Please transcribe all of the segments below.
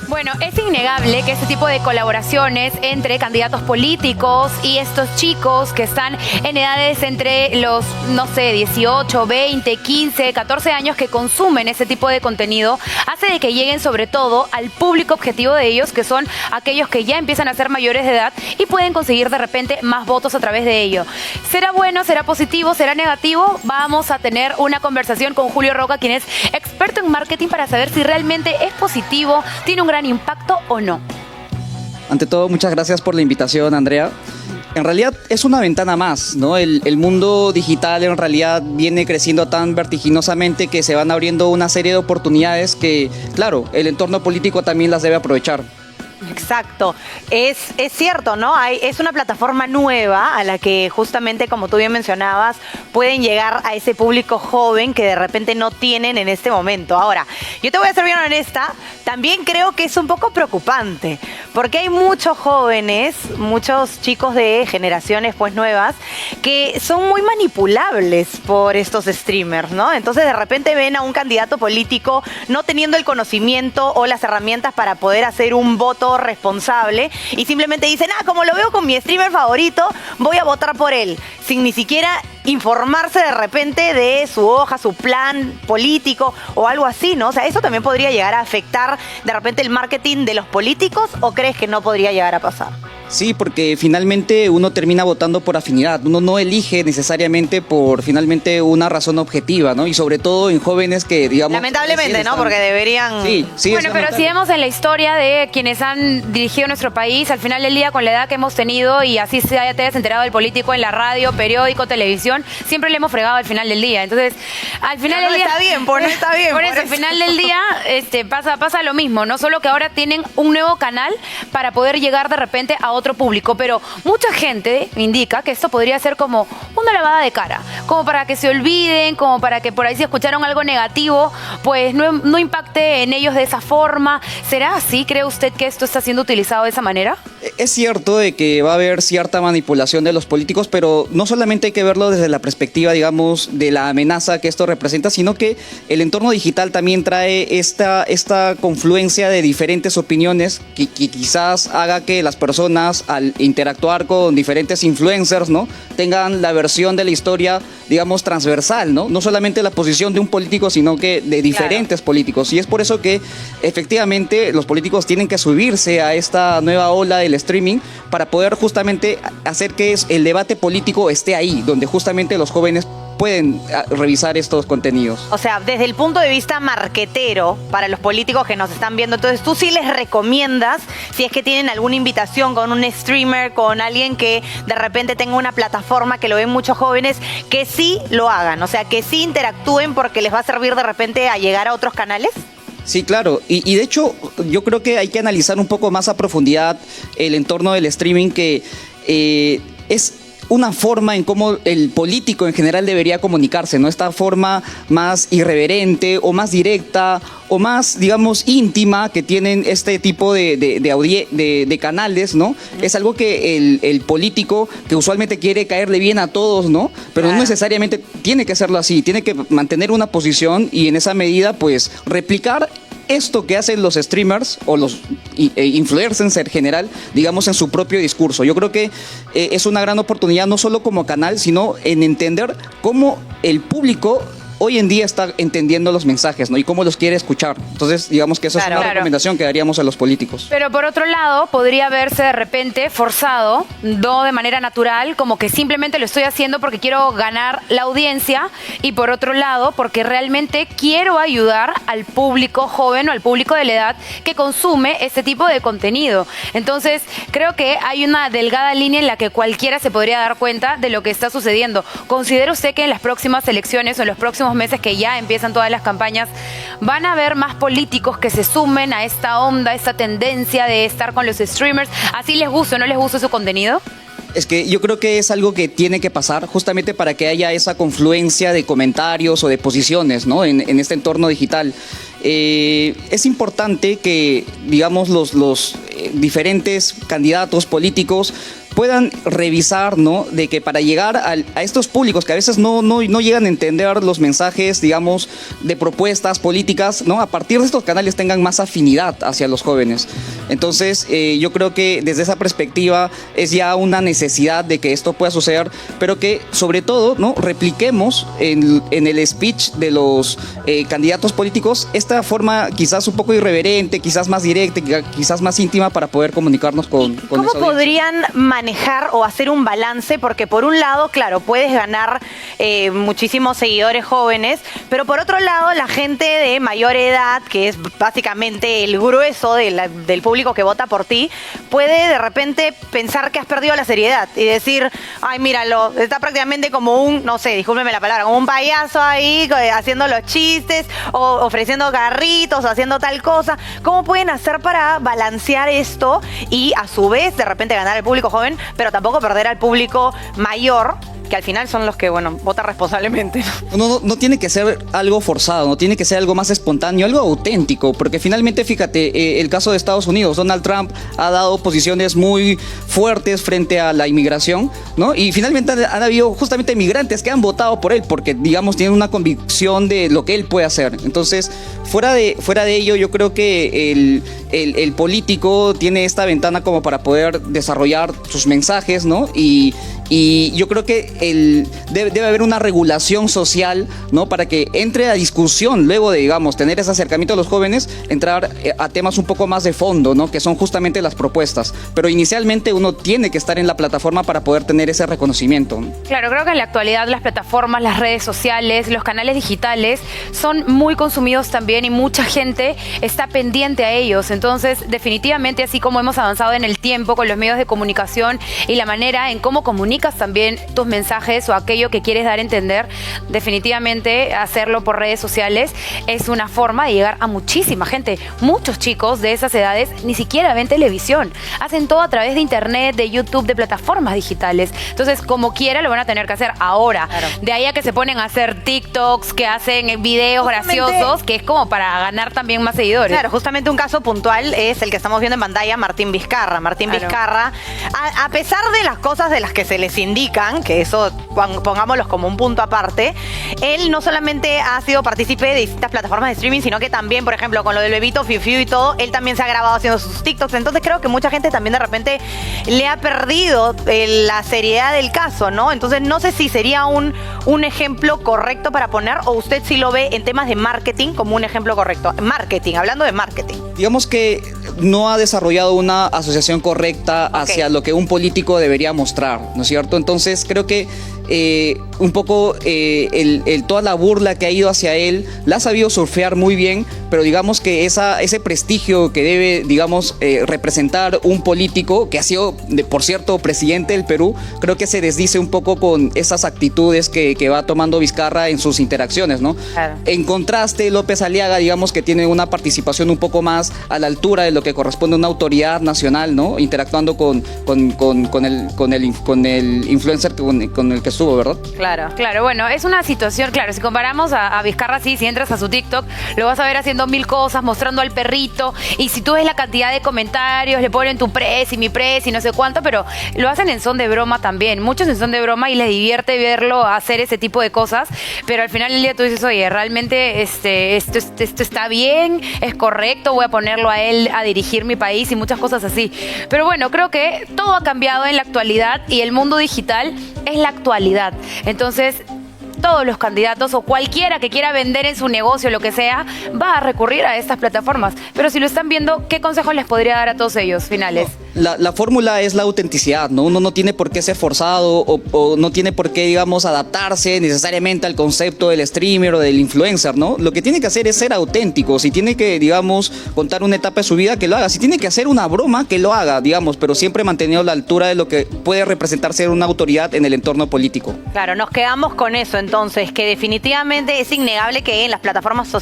Bueno, es innegable que este tipo de colaboraciones entre candidatos políticos y estos chicos que están en edades entre los, no sé, 18, 20, 15, 14 años que consumen ese tipo de contenido, hace de que lleguen sobre todo al público objetivo de ellos, que son aquellos que ya empiezan a ser mayores de edad y pueden conseguir de repente más votos a través de ello. ¿Será bueno, será positivo, será negativo? Vamos a tener una conversación con Julio Roca, quien es experto en marketing, para saber si realmente es positivo, tiene un gran impacto o no. Ante todo, muchas gracias por la invitación, Andrea. En realidad es una ventana más, ¿no? El mundo digital en realidad viene creciendo tan vertiginosamente que se van abriendo una serie de oportunidades que, claro, el entorno político también las debe aprovechar. Exacto, es cierto, ¿no? Es una plataforma nueva a la que justamente, como tú bien mencionabas, pueden llegar a ese público joven que de repente no tienen en este momento. Ahora, yo te voy a ser bien honesta, también creo que es un poco preocupante, porque hay muchos jóvenes, muchos chicos de generaciones pues nuevas, que son muy manipulables por estos streamers, ¿no? Entonces de repente ven a un candidato político no teniendo el conocimiento o las herramientas para poder hacer un voto responsable y simplemente dicen, como lo veo con mi streamer favorito, voy a votar por él, sin ni siquiera informarse de repente de su hoja, su plan político o algo así, ¿no? O sea, ¿eso también podría llegar a afectar de repente el marketing de los políticos o crees que no podría llegar a pasar? Sí, porque finalmente uno termina votando por afinidad, uno no elige necesariamente por finalmente una razón objetiva, ¿no? Y sobre todo en jóvenes que, digamos... Lamentablemente, ¿no? Porque deberían... Sí, bueno, pero si vemos en la historia de quienes han dirigido nuestro país, al final del día, con la edad que hemos tenido, y así te hayas enterado del político en la radio, periódico, televisión, siempre le hemos fregado al final del día. Entonces, al final del día... Está bien, no está bien. Por eso, al final del día pasa lo mismo, ¿no? Solo que ahora tienen un nuevo canal para poder llegar de repente a otro público, pero mucha gente indica que esto podría ser como una lavada de cara, como para que se olviden, como para que por ahí si escucharon algo negativo, pues no impacte en ellos de esa forma. ¿Será así? ¿Cree usted que esto está siendo utilizado de esa manera? Es cierto de que va a haber cierta manipulación de los políticos, pero no solamente hay que verlo desde la perspectiva, digamos, de la amenaza que esto representa, sino que el entorno digital también trae esta confluencia de diferentes opiniones que quizás haga que las personas, al interactuar con diferentes influencers, ¿no?, tengan la versión de la historia, digamos, transversal, ¿no? No solamente la posición de un político, sino que de diferentes políticos. Y es por eso que efectivamente los políticos tienen que subirse a esta nueva ola del streaming para poder justamente hacer que el debate político esté ahí, donde justamente los jóvenes pueden revisar estos contenidos. O sea, desde el punto de vista marquetero, para los políticos que nos están viendo, entonces tú sí les recomiendas, si es que tienen alguna invitación con un streamer, con alguien que de repente tenga una plataforma que lo ven muchos jóvenes, que sí lo hagan, o sea, que sí interactúen porque les va a servir de repente a llegar a otros canales. Sí, claro. Y de hecho, yo creo que hay que analizar un poco más a profundidad el entorno del streaming, que es una forma en cómo el político en general debería comunicarse, ¿no? Esta forma más irreverente o más directa o más, digamos, íntima que tienen este tipo de canales, ¿no? Es algo que el político, que usualmente quiere caerle bien a todos, ¿no? Pero no necesariamente tiene que hacerlo así, tiene que mantener una posición y en esa medida, pues, replicar esto que hacen los streamers o los influencers en general, digamos, en su propio discurso. Yo creo que es una gran oportunidad, no solo como canal, sino en entender cómo el público hoy en día está entendiendo los mensajes, ¿no? Y cómo los quiere escuchar. Entonces, digamos que eso es una recomendación que daríamos a los políticos. Pero por otro lado, podría verse de repente forzado, no de manera natural, como que simplemente lo estoy haciendo porque quiero ganar la audiencia, y por otro lado, porque realmente quiero ayudar al público joven o al público de la edad que consume este tipo de contenido. Entonces, creo que hay una delgada línea en la que cualquiera se podría dar cuenta de lo que está sucediendo. ¿Considera usted que en las próximas elecciones o en los próximos meses, que ya empiezan todas las campañas, van a haber más políticos que se sumen a esta onda, esta tendencia de estar con los streamers, así les guste o no les guste su contenido? Es que yo creo que es algo que tiene que pasar justamente para que haya esa confluencia de comentarios o de posiciones, ¿no?, en este entorno digital. Es importante que, digamos, los diferentes candidatos políticos puedan revisar, ¿no? De que para llegar a estos públicos que a veces no llegan a entender los mensajes, digamos, de propuestas políticas, ¿no? A partir de estos canales tengan más afinidad hacia los jóvenes. Entonces, yo creo que desde esa perspectiva es ya una necesidad de que esto pueda suceder, pero que sobre todo, ¿no? Repliquemos en el speech de los candidatos políticos esta forma quizás un poco irreverente, quizás más directa, quizás más íntima para poder comunicarnos con ¿Cómo esa audiencia. podrían manejar o hacer un balance? Porque por un lado, claro, puedes ganar muchísimos seguidores jóvenes, pero por otro lado, la gente de mayor edad, que es básicamente el grueso del público que vota por ti, puede de repente pensar que has perdido la seriedad y decir, ay, míralo, está prácticamente como un, no sé, discúlpeme la palabra, como un payaso ahí haciendo los chistes o ofreciendo carritos o haciendo tal cosa. ¿Cómo pueden hacer para balancear esto y a su vez de repente ganar al público joven, pero tampoco perder al público mayor, que al final son los que, bueno, votan responsablemente? No tiene que ser algo forzado, no tiene que ser algo más espontáneo, algo auténtico, porque finalmente, fíjate, el caso de Estados Unidos, Donald Trump ha dado posiciones muy fuertes frente a la inmigración, ¿no? Y finalmente han habido justamente migrantes que han votado por él, porque, digamos, tienen una convicción de lo que él puede hacer. Entonces, fuera de ello, yo creo que el político tiene esta ventana como para poder desarrollar sus mensajes, ¿no? Y yo creo que debe haber una regulación social, ¿no? Para que entre a discusión, luego de, digamos, tener ese acercamiento a los jóvenes, entrar a temas un poco más de fondo, ¿no? Que son justamente las propuestas. Pero inicialmente uno tiene que estar en la plataforma para poder tener ese reconocimiento, ¿no? Claro, creo que en la actualidad las plataformas, las redes sociales, los canales digitales son muy consumidos también y mucha gente está pendiente a ellos. Entonces, definitivamente, así como hemos avanzado en el tiempo con los medios de comunicación y la manera en cómo comunicas también tus mensajes o aquello que quieres dar a entender, definitivamente hacerlo por redes sociales es una forma de llegar a muchísima gente. Muchos chicos de esas edades ni siquiera ven televisión, hacen todo a través de internet, de YouTube, de plataformas digitales. Entonces, como quiera, lo van a tener que hacer ahora. Claro. De ahí a que se ponen a hacer TikToks, que hacen videos graciosos, que es como para ganar también más seguidores. Claro, justamente un caso puntual es el que estamos viendo en pantalla, Martín Vizcarra. Martín Claro. Vizcarra, a pesar de las cosas de las que se les indican, que eso pongámoslos como un punto aparte, él no solamente ha sido partícipe de distintas plataformas de streaming, sino que también, por ejemplo, con lo del bebito Fiu Fiu y todo, él también se ha grabado haciendo sus TikToks. Entonces creo que mucha gente también de repente le ha perdido la seriedad del caso, ¿no? Entonces no sé si sería un ejemplo correcto para poner, o usted sí lo ve en temas de marketing como un ejemplo correcto. Marketing, hablando de marketing. Digamos que no ha desarrollado una asociación correcta hacia lo que un político debería mostrar, ¿no es cierto? Entonces creo que un poco toda la burla que ha ido hacia él la ha sabido surfear muy bien, pero digamos que ese prestigio que debe, digamos, representar un político que ha sido, por cierto, presidente del Perú, creo que se desdice un poco con esas actitudes que va tomando Vizcarra en sus interacciones, ¿no? Claro. En contraste, López Aliaga, digamos que tiene una participación un poco más a la altura de lo que corresponde a una autoridad nacional, ¿no? Interactuando con el influencer con el que estuvo, ¿verdad? Claro, bueno, es una situación, claro, si comparamos a Vizcarra, sí, si entras a su TikTok, lo vas a ver haciendo 1000 cosas, mostrando al perrito, y si tú ves la cantidad de comentarios, le ponen tu presi, mi presi, no sé cuánto, pero lo hacen en son de broma también, muchos en son de broma y les divierte verlo hacer ese tipo de cosas, pero al final del día tú dices, oye, realmente esto está bien, es correcto, voy a ponerlo a él a dirigir mi país y muchas cosas así. Pero bueno, creo que todo ha cambiado en la actualidad y el mundo digital es la actualidad. Entonces, todos los candidatos o cualquiera que quiera vender en su negocio, lo que sea, va a recurrir a estas plataformas. Pero si lo están viendo, ¿qué consejos les podría dar a todos ellos finales? La fórmula es la autenticidad, ¿no? Uno no tiene por qué ser forzado o no tiene por qué, digamos, adaptarse necesariamente al concepto del streamer o del influencer, ¿no? Lo que tiene que hacer es ser auténtico. Si tiene que, digamos, contar una etapa de su vida, que lo haga. Si tiene que hacer una broma, que lo haga, digamos, pero siempre manteniendo la altura de lo que puede representar ser una autoridad en el entorno político. Claro, nos quedamos con eso. entonces que definitivamente es innegable que en las plataformas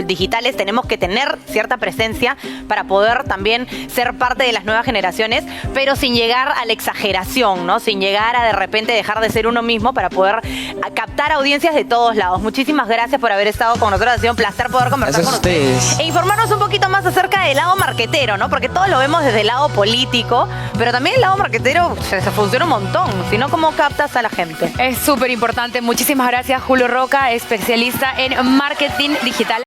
digitales tenemos que tener cierta presencia para poder también ser parte de las nuevas generaciones, pero sin llegar a la exageración, ¿no? Sin llegar a de repente dejar de ser uno mismo para poder captar audiencias de todos lados. Muchísimas gracias por haber estado con nosotros. Ha sido un placer poder conversar Gracias con a ustedes. E informarnos un poquito más acerca del lado marquetero, ¿no? Porque todos lo vemos desde el lado político, pero también el lado marquetero se funciona un montón. Si no, ¿cómo captas a la gente? Es súper importante. Muchísimas gracias, Julio Roca, especialista en marketing digital.